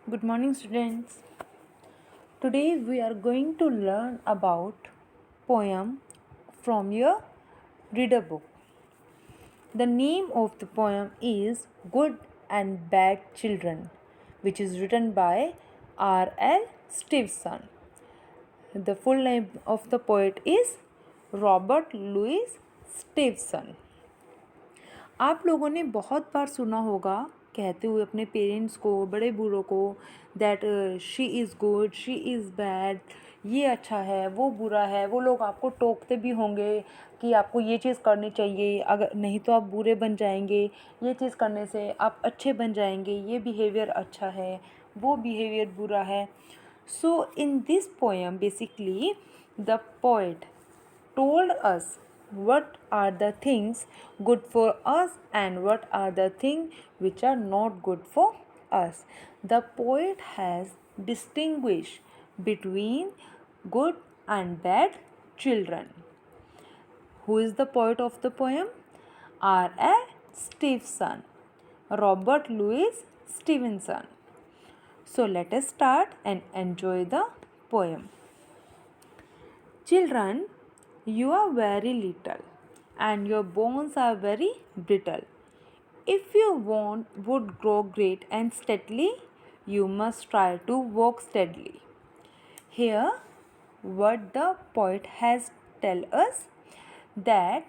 Good morning, students. Today we are going to learn about poem from your reader book. The name of the poem is Good and Bad Children, which is written by R.L. Stevenson. The full name of the poet is Robert Louis Stevenson. आप लोगों ने बहुत बार सुना होगा कहते हुए अपने parents को, बड़े बूढ़ों को, that she is good, she is bad, ये अच्छा है, वो बुरा है। वो लोग आपको टोकते भी होंगे कि आपको ये चीज़ करनी चाहिए, अगर नहीं तो आप बुरे बन जाएंगे, ये चीज़ करने से आप अच्छे बन जाएंगे, ये बिहेवियर अच्छा है, वो बिहेवियर बुरा है। So in this poem basically the poet told us what are the things good for us and what are the things which are not good for us. The poet has distinguished between good and bad children. Who is the poet of the poem? R.L. Stevenson, Robert Louis Stevenson. So let us start and enjoy the poem. Children, you are very little and your bones are very brittle. If you would grow great and steadily, you must try to walk steadily. Here, what the poet has tell us that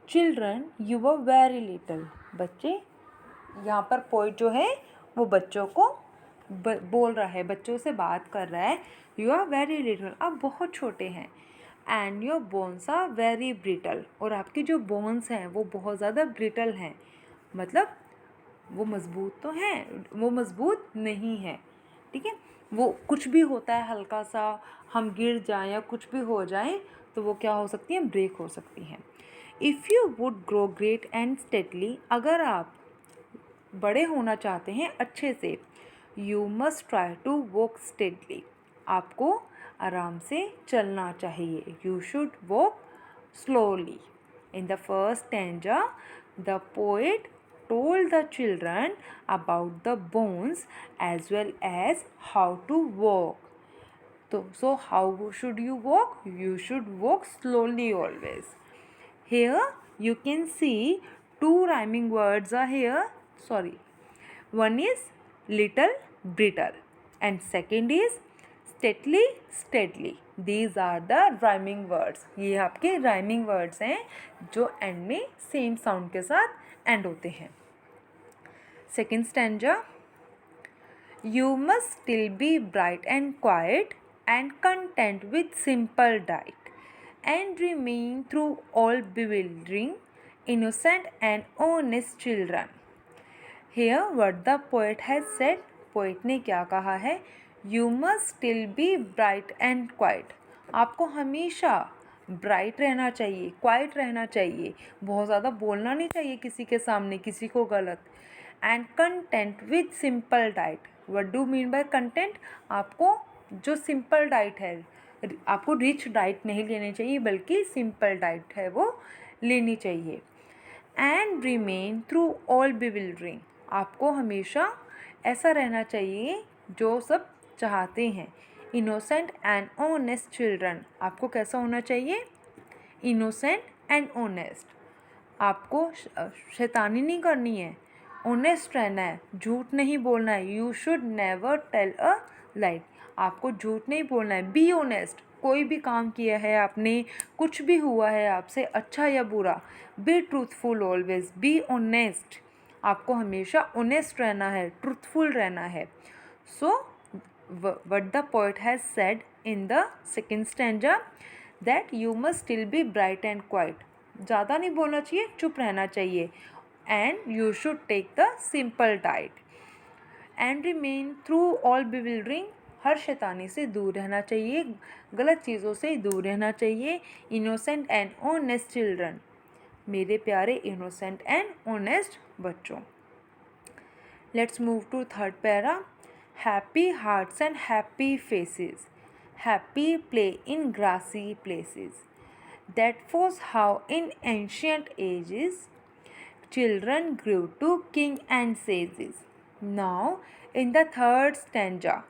children, you are very little. बच्चे, यहाँ पर poet जो है वो बच्चों को बोल रहा है, बच्चों से बात कर रहा है. यू आर वेरी लिटल, आप बहुत छोटे हैं. And your bones are very brittle, और आपकी जो बोन्स हैं वो बहुत ज़्यादा ब्रिटल हैं, मतलब वो मज़बूत तो हैं, वो मज़बूत नहीं है. ठीक है, वो कुछ भी होता है, हल्का सा हम गिर जाएं या कुछ भी हो जाए तो वो क्या हो सकती हैं, ब्रेक हो सकती हैं. If you would grow great and steadily, अगर आप बड़े होना चाहते हैं अच्छे से, you must try to walk steadily, आपको आराम से चलना चाहिए. You should walk slowly. In the first stanza the poet told the children about the bones as well as how to walk. So how should you walk? You should walk slowly always. Here you can see two rhyming words are here. Sorry. One is little, brittle, and second is steadily, steadily. These are the rhyming words. ये आपके rhyming words हैं जो end में same sound के साथ end होते हैं. Second stanza. You must still be bright and quiet and content with simple diet, and remain through all bewildering, innocent and honest children. Here what the poet has said, poet ने क्या कहा है, You must still be bright and quiet. आपको हमेशा bright रहना चाहिए, quite रहना चाहिए, बहुत ज़्यादा बोलना नहीं चाहिए किसी के सामने, किसी को गलत. And content with simple diet. What do mean by content? आपको जो सिंपल डाइट है, आपको रिच डाइट नहीं लेनी चाहिए, बल्कि सिंपल डाइट है वो लेनी चाहिए. And remain through all bewildering, आपको हमेशा ऐसा रहना चाहिए जो सब चाहते हैं. इनोसेंट एंड ऑनेस्ट चिल्ड्रन, आपको कैसा होना चाहिए, इनोसेंट एंड ऑनेस्ट. आपको शैतानी नहीं करनी है, ऑनेस्ट रहना है, झूठ नहीं बोलना है. You should never tell a lie, आपको झूठ नहीं बोलना है. बी ऑनेस्ट, कोई भी काम किया है आपने, कुछ भी हुआ है आपसे, अच्छा या बुरा, be truthful always, be honest, आपको हमेशा ऑनेस्ट रहना है, ट्रूथफुल रहना है. सो what the poet has said in the second stanza that you must still be bright and quiet, ज़्यादा नहीं बोलना चाहिए, चुप रहना चाहिए. and you should take the simple diet and remain through all bewildering, हर शैतानी से दूर रहना चाहिए, गलत चीज़ों से दूर रहना चाहिए. innocent and honest children, मेरे प्यारे innocent and honest बच्चों. Let's move to third para. Happy hearts and happy faces, happy play in grassy places. That was how in ancient ages children grew to king and sages. Now, in the third stanza,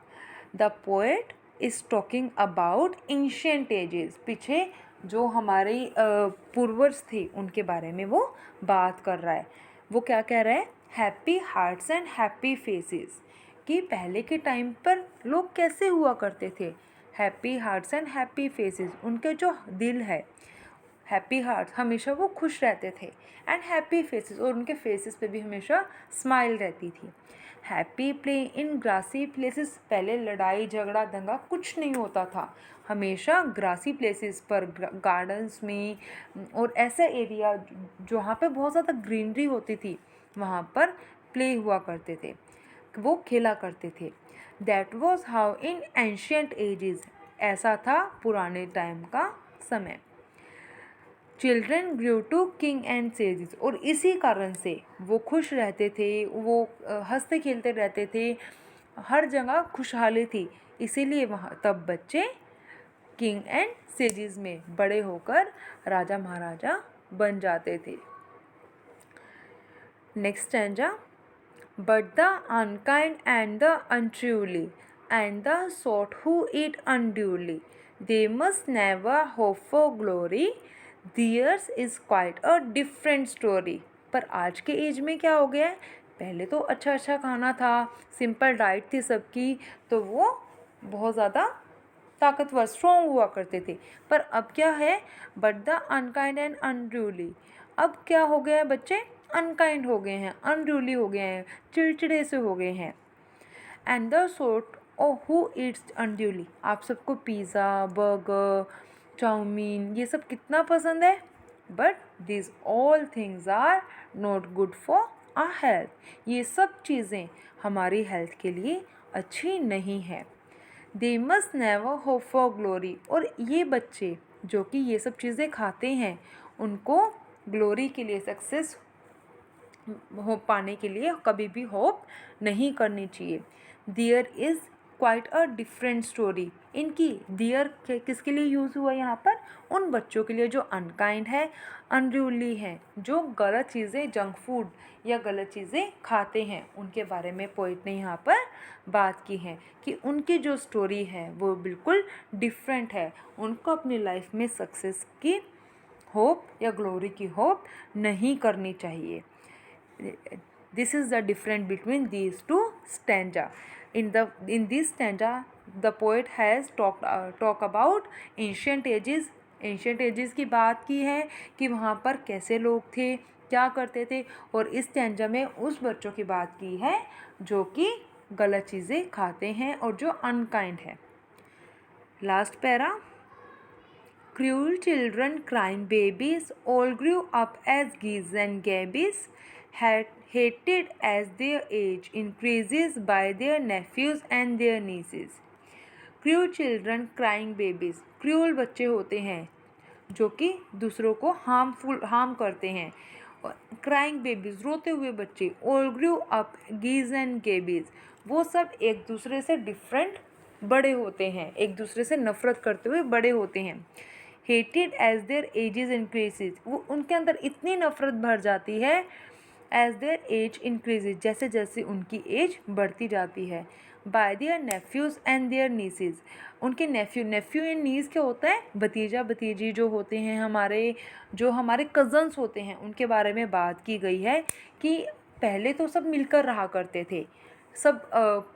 the poet is talking about ancient ages. पीछे जो हमारे पूर्वज थे उनके बारे में वो बात कर रहा है. वो क्या कह रहा है? Happy hearts and happy faces. कि पहले के टाइम पर लोग कैसे हुआ करते थे. Happy hearts and happy faces. उनके जो दिल है, हैप्पी हार्ट, हमेशा वो खुश रहते थे. एंड हैप्पी फेसेस, और उनके फेसेस पे भी हमेशा स्माइल रहती थी. Happy play in grassy places. पहले लड़ाई झगड़ा दंगा कुछ नहीं होता था. हमेशा ग्रासी प्लेसेस पर, गार्डन्स में, और ऐसा एरिया जहाँ पे बहुत ज़्यादा ग्रीनरी होती थी वहाँ पर प्ले हुआ करते थे, वो खेला करते थे. That was how in ancient ages. ऐसा था पुराने टाइम का समय. Children grew to king and sages. और इसी कारण से वो खुश रहते थे, वो हंसते खेलते रहते थे, हर जगह खुशहाली थी. इसीलिए वहाँ तब बच्चे किंग एंड सेजेस में बड़े होकर राजा महाराजा बन जाते थे. Next stanza. But the unkind and the untruly and the sort who eat unduly, they must never hope for glory. Theirs is quite a different story. पर आज के एज में क्या हो गया है? पहले तो अच्छा अच्छा खाना था, सिंपल डाइट थी सबकी, तो वो बहुत ज़्यादा ताकतवर, स्ट्रॉन्ग हुआ करते थे. पर अब क्या है? But the unkind and unruly. अब क्या हो गया है? बच्चे अनकाइंड हो गए हैं, अनरूली हो गए हैं, चिड़चिड़े से हो गए हैं. And the sort who Yeats unduly. आप सबको पिज़्ज़ा, बर्गर, चाउमीन, ये सब कितना पसंद है. But this all things are not good for our health. ये सब चीज़ें हमारी हेल्थ के लिए अच्छी नहीं है. They must never hope for glory. और ये बच्चे जो कि ये सब चीज़ें खाते हैं, उनको ग्लोरी के लिए, सक्सेस हो पाने के लिए कभी भी होप नहीं करनी चाहिए. There is quite a different story. इनकी देयर किसके लिए यूज़ हुआ यहाँ पर? उन बच्चों के लिए जो अनकाइंड है, अनरूली हैं, जो गलत चीज़ें, जंक फूड या गलत चीज़ें खाते हैं, उनके बारे में पोइट ने यहाँ पर बात की है कि उनकी जो स्टोरी है वो बिल्कुल डिफरेंट है. उनको अपनी लाइफ में सक्सेस की होप या ग्लोरी की होप नहीं करनी चाहिए. This is the difference between these two stanza. In this stanza, the poet has talk about ancient ages. Ancient ages की बात की है कि वहाँ पर कैसे लोग थे, क्या करते थे. और इस स्टैंजा में उस बच्चों की बात की है जो कि गलत चीज़ें खाते हैं और जो अनकाइंड है. Last para. Cruel children, crying babies, all grew up as geese and gabbies, hated as their age increases by their nephews and their nieces. Cruel children, crying babies. Cruel बच्चे होते हैं जो कि दूसरों को हार्म करते हैं. क्राइंग बेबीज़, रोते हुए बच्चे. All grew up geese and gabies. वो सब एक दूसरे से डिफरेंट बड़े होते हैं, एक दूसरे से नफ़रत करते हुए बड़े होते हैं. Hated as their ages increases. वो उनके अंदर इतनी नफ़रत भर जाती है एज देयर एज इंक्रीजेज, जैसे जैसे उनकी एज बढ़ती जाती है. By their nephews and their nieces. उनके नेफ्यू एंड नीस क्या होता है? भतीजा भतीजी जो होते हैं हमारे, जो हमारे कज़न्स होते हैं, उनके बारे में बात की गई है कि पहले तो सब मिलकर रहा करते थे, सब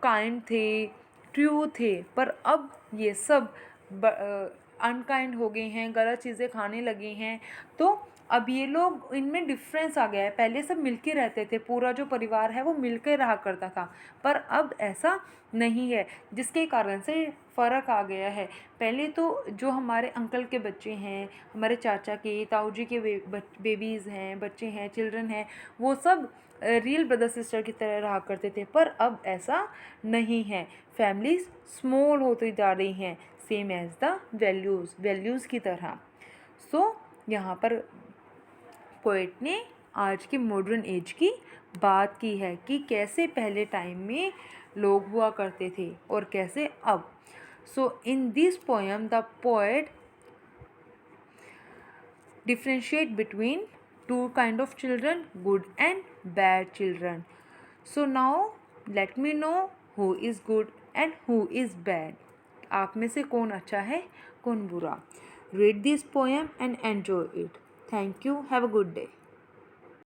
काइंड थे, ट्रू थे. पर अब ये सब अनकाइंड हो गए हैं, गलत चीज़ें खाने लगे हैं. तो अब ये लोग, इनमें डिफरेंस आ गया है. पहले सब मिलके रहते थे, पूरा जो परिवार है वो मिलकर रहा करता था, पर अब ऐसा नहीं है, जिसके कारण से फ़र्क आ गया है. पहले तो जो हमारे अंकल के बच्चे हैं, हमारे चाचा के, ताऊ जी के बेबीज़ हैं, बच्चे हैं, चिल्ड्रन हैं, वो सब रियल ब्रदर सिस्टर की तरह रहा करते थे. पर अब ऐसा नहीं है. फैमिलीज स्मॉल होती जा रही हैं, सेम एज द वैल्यूज़ की तरह. सो यहाँ पर पोएट ने आज के मॉडर्न एज की बात की है कि कैसे पहले टाइम में लोग हुआ करते थे और कैसे अब. So in this poem the poet differentiate between two kind of children, good and bad children. So now let me know who is good and who is bad. आप में से कौन अच्छा है, कौन बुरा. Read this poem and enjoy it. Thank you. Have a good day.